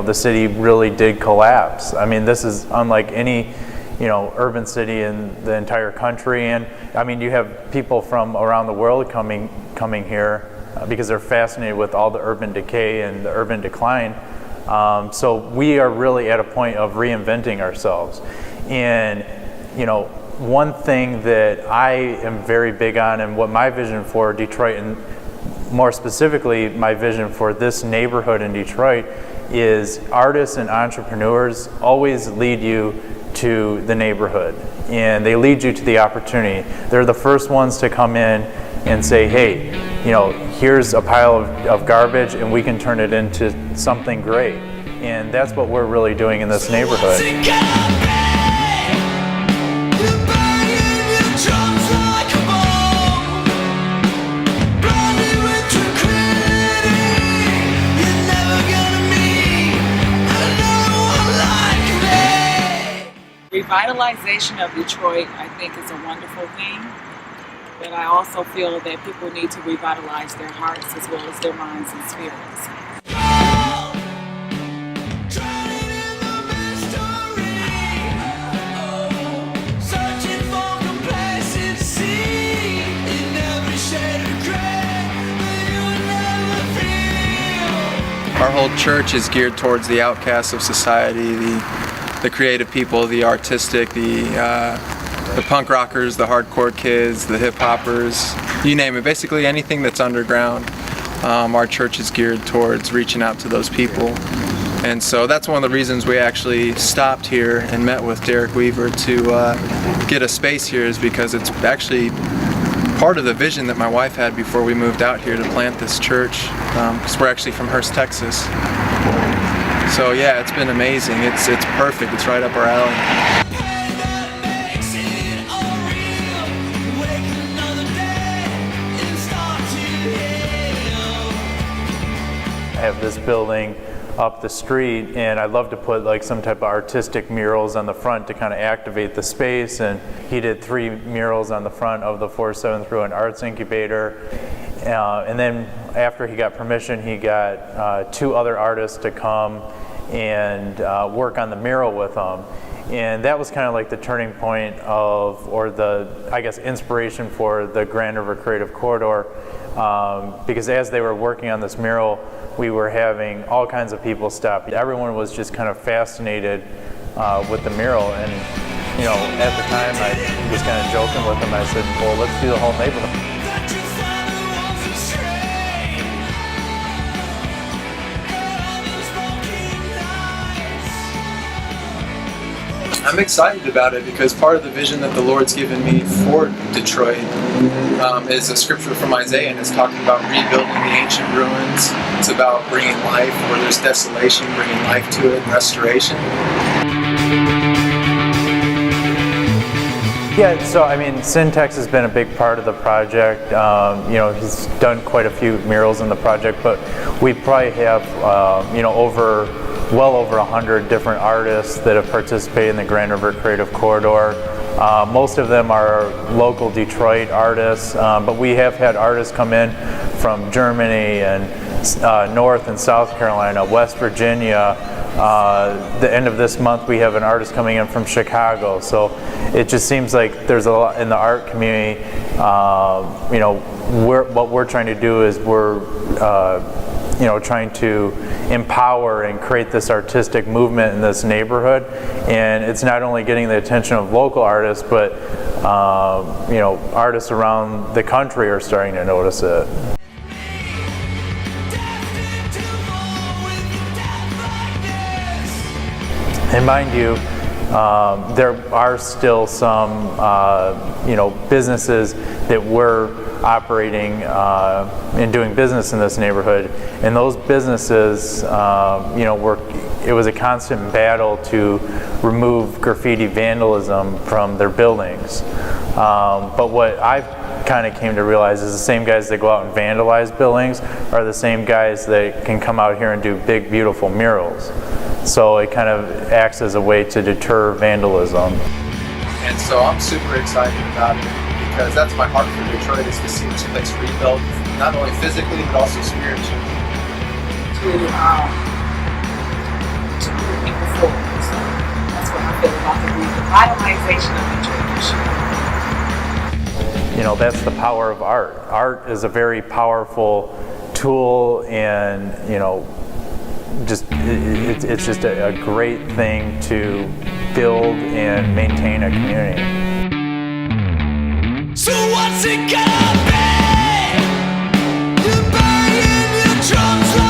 The city really did collapse. I mean, this is unlike any, urban city in the entire country. And I mean, you have people from around the world coming here because they're fascinated with all the urban decay and the urban decline. So we are really at a point of reinventing ourselves. And, one thing that I am very big on, and what my vision for Detroit, and more specifically my vision for this neighborhood in Detroit, is artists and entrepreneurs always lead you to the neighborhood, and they lead you to the opportunity. They're the first ones to come in and say, hey, here's a pile of garbage and we can turn it into something great. And that's what we're really doing in this neighborhood. Revitalization of Detroit, I think, is a wonderful thing, but I also feel that people need to revitalize their hearts as well as their minds and spirits. Our whole church is geared towards the outcasts of society, the creative people, the artistic, the punk rockers, the hardcore kids, the hip hoppers, you name it. Basically anything that's underground, our church is geared towards reaching out to those people. And so that's one of the reasons we actually stopped here and met with Derek Weaver to get a space here, is because it's actually part of the vision that my wife had before we moved out here to plant this church, because we're actually from Hearst, Texas. So yeah, it's been amazing. It's perfect. It's right up our alley. I have this building up the street, and I'd love to put like some type of artistic murals on the front to kind of activate the space. And he did 3 murals on the front of the 4-7 through an arts incubator. And then after he got permission, he got 2 other artists to come and work on the mural with him. And that was kind of like the turning point of, or the, I guess, inspiration for the Grand River Creative Corridor, because as they were working on this mural, we were having all kinds of people stop. Everyone was just kind of fascinated with the mural. And at the time I was kind of joking with them. I said, well, let's do the whole neighborhood. I'm excited about it because part of the vision that the Lord's given me for Detroit is a scripture from Isaiah, and it's talking about rebuilding the ancient ruins. It's about bringing life where there's desolation, bringing life to it, restoration. Yeah, so I mean, Syntax has been a big part of the project. He's done quite a few murals in the project, but we probably have, well over 100 different artists that have participated in the Grand River Creative Corridor. Most of them are local Detroit artists, but we have had artists come in from Germany and North and South Carolina, West Virginia. The end of this month we have an artist coming in from Chicago. So it just seems like there's a lot in the art community. What we're trying to do is we're trying to empower and create this artistic movement in this neighborhood. And it's not only getting the attention of local artists, but artists around the country are starting to notice it. And mind you, there are still some, businesses that were operating and doing business in this neighborhood, and those businesses, it was a constant battle to remove graffiti vandalism from their buildings. But what I've kind of came to realize is the same guys that go out and vandalize buildings are the same guys that can come out here and do big, beautiful murals. So it kind of acts as a way to deter vandalism. And so I'm super excited about it because that's my heart for Detroit, is to see this place rebuilt, not only physically but also spiritually. To move people forward. So that's what I feel about the revitalization of Detroit. That's the power of art. Art is a very powerful tool, and it's just a great thing to build and maintain a community. So what's it gonna be? You're banging your drums like